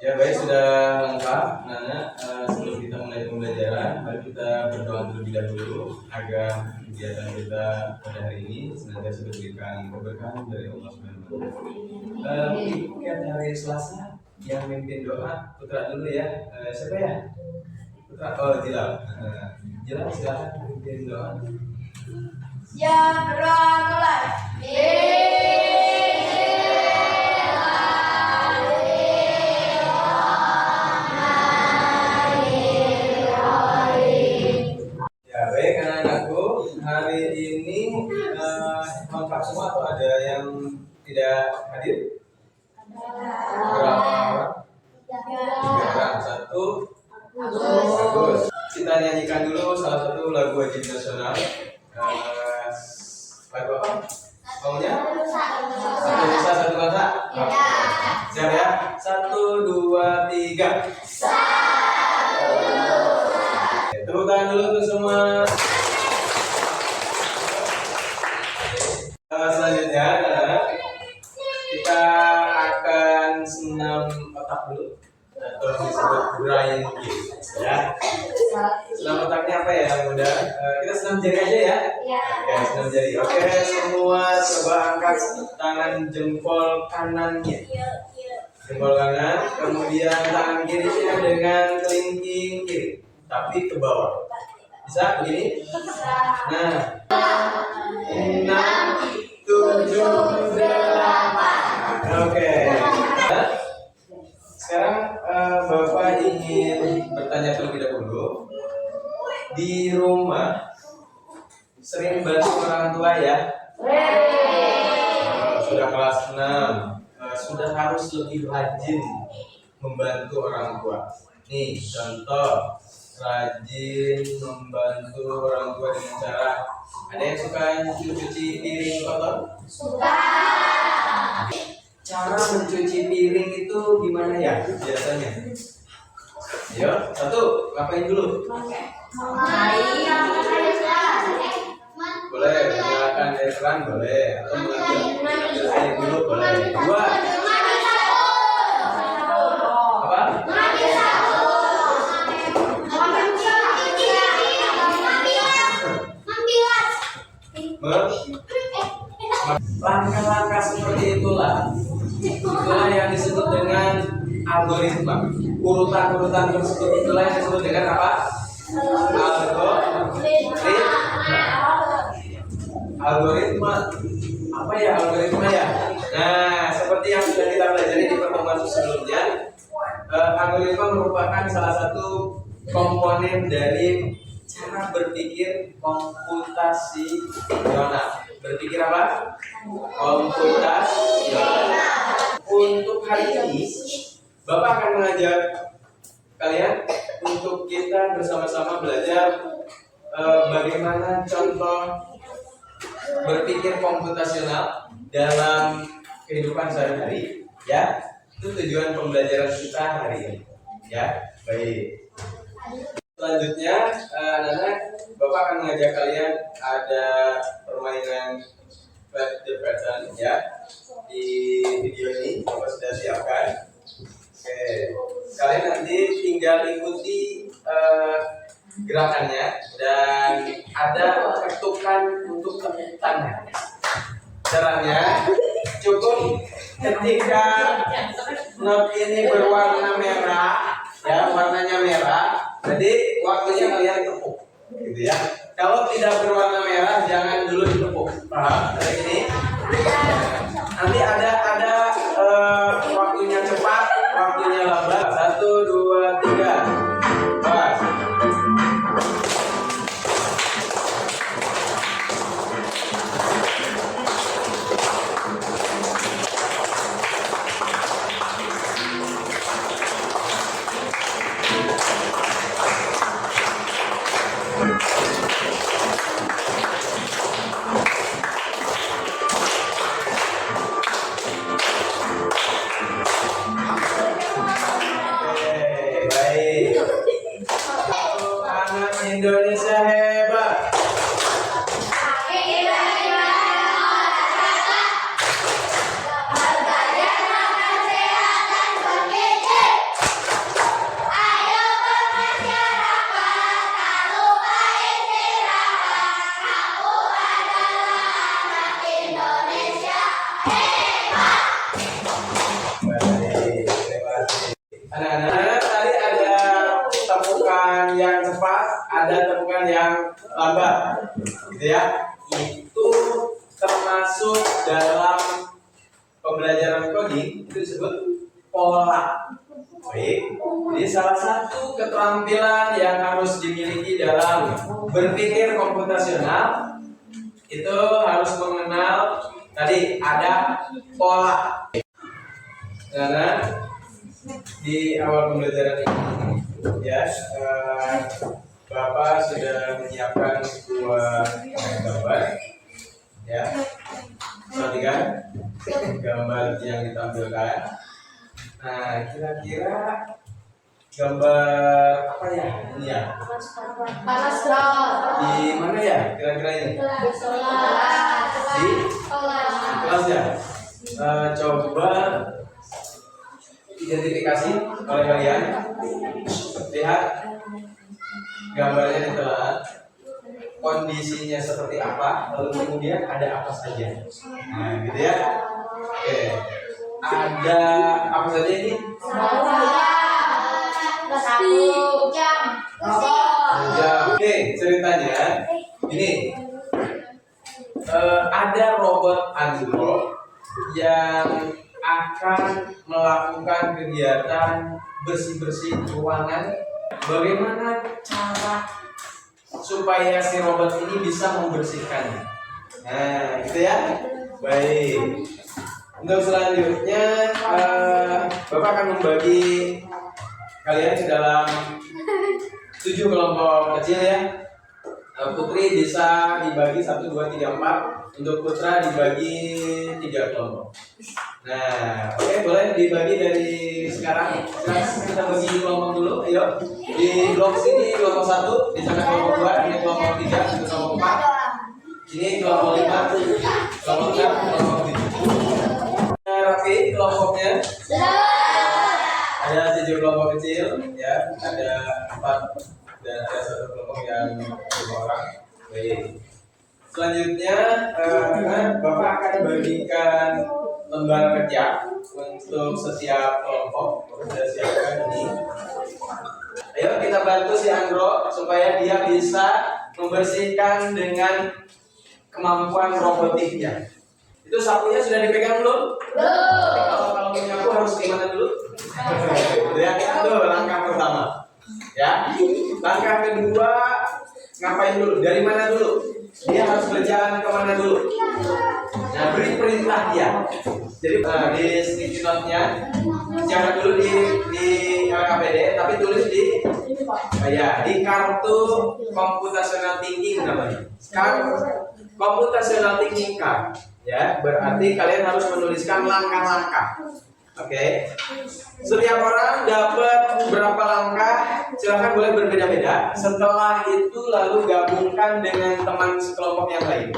Ya baik, sudah lengkap. Sebelum kita mulai pembelajaran, mari kita berdoa terlebih dahulu agar kegiatan kita pada hari ini senantiasa diberikan keberkahan dari Allah Subhanahu wa Ta'ala. Mungkin hari Selasa yang memimpin doa putra dulu ya. Siapa ya? Putra. Oh, Jilal. Jilal silakan memimpin doa. Ya, berdoa mulai. Ya baik anak-anakku, hari ini lengkap semua atau ada yang tidak hadir? Berapa orang? Tiga orang. Satu. Bagus. Kita nyanyikan dulu salah satu lagu wajib nasional. Lagu apa? Maunya? Satu Nusa Satu Bangsa. Siap ya? 1, 2, 3. Tepuk tangan dulu untuk semua. Selanjutnya kita akan senam otak dulu atau disebut brain game ya. Senam otaknya apa ya Bunda? Kita senam jari aja ya. Oke, senam jari. Oke, semua coba angkat tangan jempol kanannya. Jempol kanan, kemudian tangan kirinya dengan kelingking kiri, tapi ke bawah. Bisa begini? Nah, 6, 7, 8. Oke. Sekarang Bapak ingin bertanya terlebih dahulu. Di rumah sering bantu orang tua ya? Sudah kelas 6, sudah harus lebih rajin membantu orang tua. Nih contoh, rajin membantu orang tua dengan cara, ada yang suka mencuci piring kotor? Suka. Cara mencuci piring itu gimana ya biasanya? Ayo, satu, ngapain dulu? Boleh, menggunakan air keran boleh, atau mengambil air dulu boleh. Dua, apa? Langkah-langkah seperti itulah yang disebut dengan algoritma. Urutan-urutan tersebut itulah yang disebut dengan apa? Algoritma. Apa ya algoritma ya? Nah, seperti yang sudah kita pelajari di pertemuan sebelumnya, algoritma merupakan salah satu komponen dari cara berpikir komputasional. Berpikir apa? Komputasional. Untuk hari ini, Bapak akan mengajak kalian untuk kita bersama-sama belajar bagaimana contoh berpikir komputasional dalam kehidupan sehari-hari. Ya, itu tujuan pembelajaran kita hari ini. Ya, baik. Selanjutnya, anak-anak, Bapak akan mengajak kalian ada permainan Flash the Pattern ya. Di video ini Bapak sudah siapkan. Oke, kalian nanti tinggal ikuti gerakannya dan ada ketukan untuk tepukannya. Caranya cukup ketika not ini berwarna merah, ya warnanya merah. Jadi waktunya kalian tepuk, gitu ya. Kalau tidak berwarna merah, jangan dulu ditepuk. Paham? Dari ini. Nanti ada waktunya cepat, waktunya lambat. 1, 2, 3. Pas. Anak-anak, tadi ada temukan yang cepat, ada temukan yang lambat, gitu ya. Itu termasuk dalam pembelajaran coding, itu disebut pola. Baik, jadi salah satu keterampilan yang harus dimiliki dalam berpikir komputasional itu harus mengenal tadi ada pola. Karena di awal pembelajaran ini ya Bapak sudah menyiapkan sebuah gambar ya, perhatikan gambar yang ditampilkan. Nah, kira-kira gambar apa ya ini ya? Panas roll. Di mana ya kira-kira ini? Di kelas ya. Coba identifikasi oleh kalian. Lihat gambarnya ditelan, kondisinya seperti apa, lalu kemudian ada apa saja. Nah, gitu ya. Oke. Ada apa saja ini? Oke, ceritanya ini ada robot android yang akan melakukan kegiatan bersih-bersih ruangan. Bagaimana cara supaya si robot ini bisa membersihkannya? Nah, gitu ya. Baik. Untuk selanjutnya, Bapak akan membagi kalian ke dalam 7 kelompok kecil ya. Putri bisa dibagi 1, 2, 3, 4. Untuk putra dibagi 3 kelompok. Nah, oke, boleh dibagi dari sekarang. Kita bagi kelompok dulu. Ayo. Di blok sini kelompok 1, di sana kelompok 2, ini kelompok 3, ini kelompok 4. Ini kelompok 5, kelompok 6, kelompok 7. Rapi kelompoknya. Ada 7 kelompok kecil ya, ada 4 dan ada 1 kelompok yang 5 orang. Baik. Selanjutnya Bapak akan bagikan lembar kerja untuk setiap kelompok. Sudah siapkan ini. Ayo kita bantu si Andro supaya dia bisa membersihkan dengan kemampuan robotiknya. Itu sapunya sudah dipegang belum? Belum. Kalau menyapu harus gimana dulu? Ya, itu langkah pertama. Ya, langkah kedua ngapain dulu? Dari mana dulu? Dia harus berjalan kemana dulu? Nah, beri perintah dia. Jadi di sticky note-nya jangan dulu di LKPD, tapi tulis di kartu computational thinking namanya. Computational thinking card. Ya, berarti kalian harus menuliskan langkah-langkah. Oke. Setiap orang dapat berapa langkah? Silakan boleh berbeda-beda. Setelah itu lalu gabungkan dengan teman sekelompok yang lain.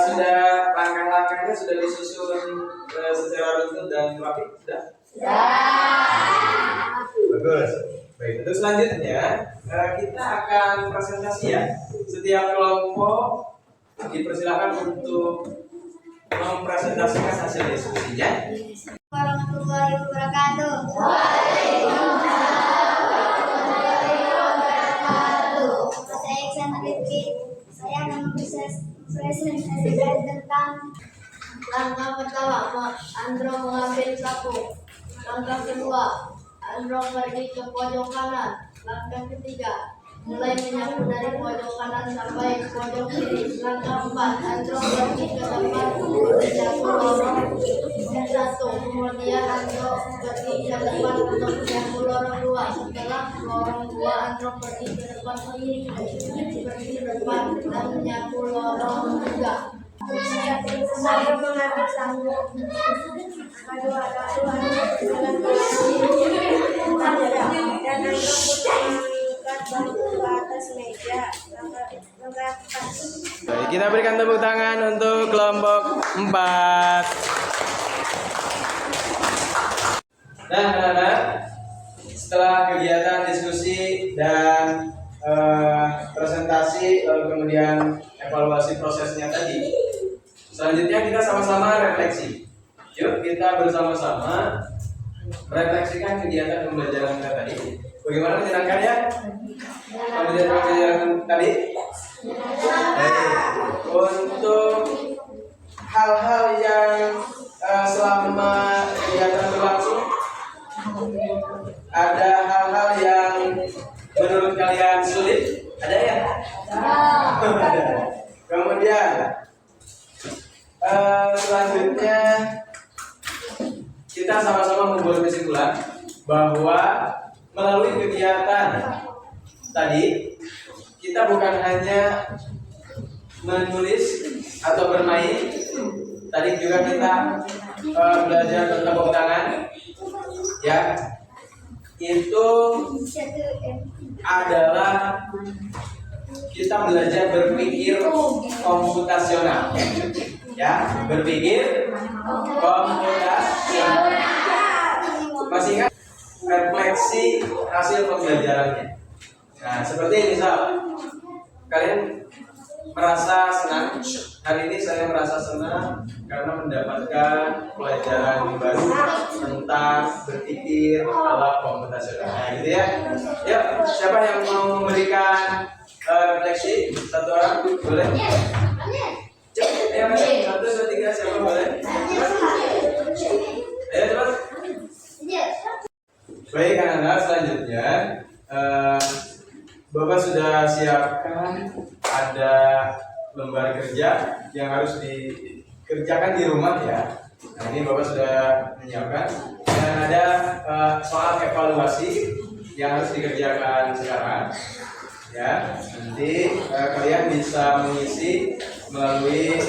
Sudah langkah-langkahnya sudah disusun secara runtut dan rapi? Sudah? Bagus. Baik, untuk selanjutnya kita akan presentasi ya. Setiap kelompok dipersilakan untuk mempresentasikan hasil diskusinya. Warahmatullahi wabarakatuh. Saya Iksan Rifki. Saya akan mempresentasikan tentang langkah pertama, Andro mengambil sapu. Langkah kedua, Andro pergi ke pojok kanan. Langkah ketiga, mulai menyapu dari pojok kanan sampai pojok kiri. Langkah 4, Andro pergi ke depan menyapu lorong 1. Kemudian Andro pergi ke depan untuk menyapu lorong 2. Setelah lorong 2, Andro pergi ke depan dan menyapu lorong 3. Saya mengambil sapu. Baik, kita berikan tepuk tangan untuk kelompok 4. Nah, setelah kegiatan diskusi dan presentasi lalu kemudian evaluasi prosesnya tadi, selanjutnya kita sama-sama refleksi. Yuk kita bersama-sama Refleksikan kegiatan pembelajaran kita tadi. Bagaimana menyenangkannya? Pembelajaran tadi. Untuk hal-hal yang selama kegiatan berlangsung, ada hal-hal yang menurut kalian sulit? Ada ya? Ada. Kemudian selanjutnya kita sama-sama membuat kesimpulan bahwa melalui kegiatan tadi kita bukan hanya menulis atau bermain, tadi juga kita belajar tentang tepuk tangan, ya. Itu adalah kita belajar berpikir komputasional, ya, berpikir komputasional. Masih ingat refleksi hasil pembelajarannya? Nah, seperti misal kalian merasa senang, hari ini saya merasa senang karena mendapatkan pelajaran baru tentang berpikir ala komputasional. Nah, gitu ya. Yuk, siapa yang mau memberikan refleksi? Satu orang, boleh? Cepat, ayo, 1, 2, 3, siapa boleh? Ayo cepat. Baik, anak-anak, selanjutnya Bapak sudah siapkan ada lembar kerja yang harus dikerjakan di rumah ya. Nah, ini Bapak sudah menyiapkan dan ada soal evaluasi yang harus dikerjakan sekarang ya. Nanti kalian bisa mengisi melalui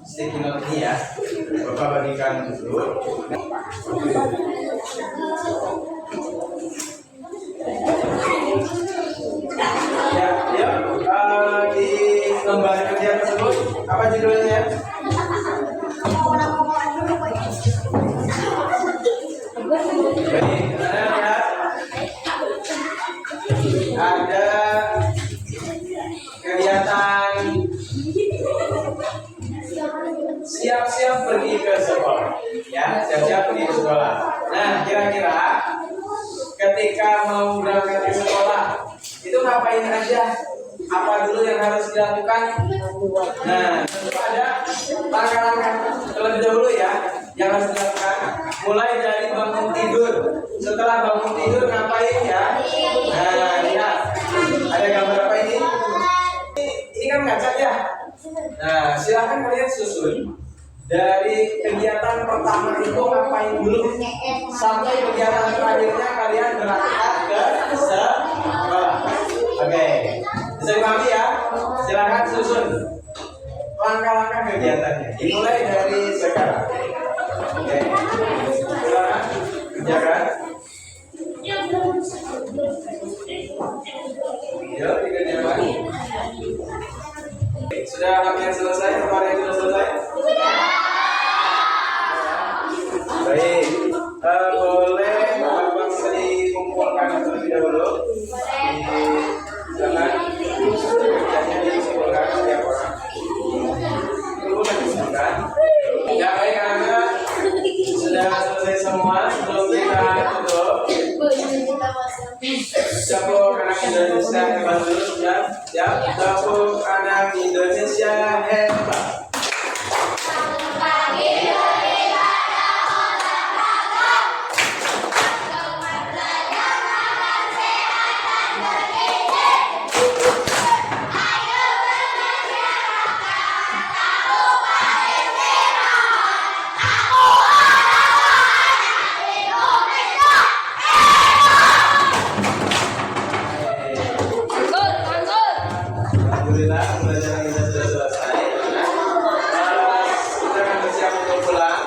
sticky note ini ya. Bapak bagikan dulu. Ya, di lembar kerja tersebut apa judulnya? Baik, ada kegiatan siap-siap pergi ke sekolah, ya, siap-siap pergi ke sekolah. Nah, kira-kira ketika mau berangkat ke sekolah itu ngapain aja? Apa dulu yang harus dilakukan? Nah, tentu ada langkah-langkah terlebih dahulu ya yang harus dilakukan. Mulai dari bangun tidur. Setelah bangun tidur ngapain ya? Nah, lihat ada gambar apa ini? Ini kan ngaca ya. Nah, silakan kalian susun dari kegiatan pertama itu ngapain dulu sampai kegiatan terakhirnya kalian berangkat ke sekolah. Oke, bisa dipahami ya? Silakan susun langkah-langkah kegiatannya. Dimulai dari sekarang. Oke, silakan kerjakan. Yuk, dikerjakan. Sudah hampir selesai? Kemarin sudah selesai? Baik, boleh Bapak dikumpulkan terlebih dahulu. Jangan kerjanya dikumpulkan setiap orang. Perlu dikumpulkan. Ya baik, anak sudah selesai semua. Sebelum kita tutup, Dapur Anak Indonesia hebat dulu sudah. Ya, Dapur Anak Indonesia hebat. Alhamdulillah, pelajaran kita sudah selesai. Kita akan bersiap untuk pulang.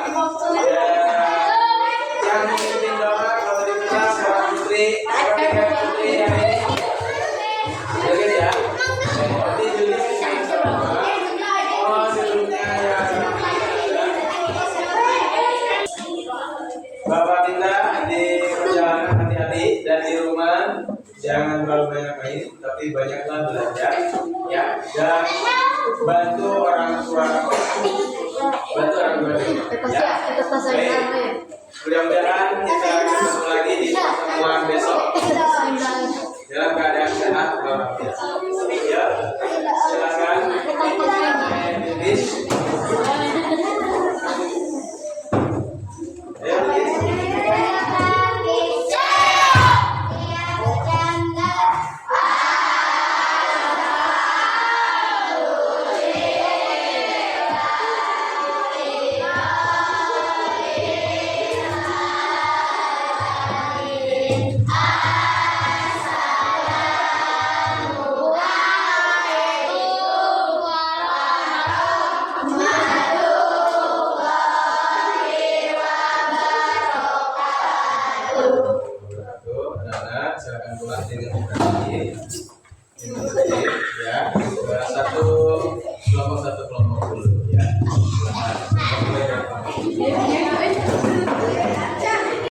Yang memimpin doa kalau di kelas Bapak Putri, Bapak Putri yang ini. Oke ya. Nanti Juli sama. Oh, sebelumnya ya. Bapak minta di perjalanan hati-hati dan di rumah jangan terlalu banyak main, tapi banyaklah belajar, ya. Dan bantu orang tua, ya. Baik. Mudah-mudahan kita ketemu lagi di pertemuan besok dalam keadaan sehat walafiat. Ya, silakan. Lilis. Ayo, Lilis. Anak-anak silakan pulang dengan berhati. Ya, satu kelompok.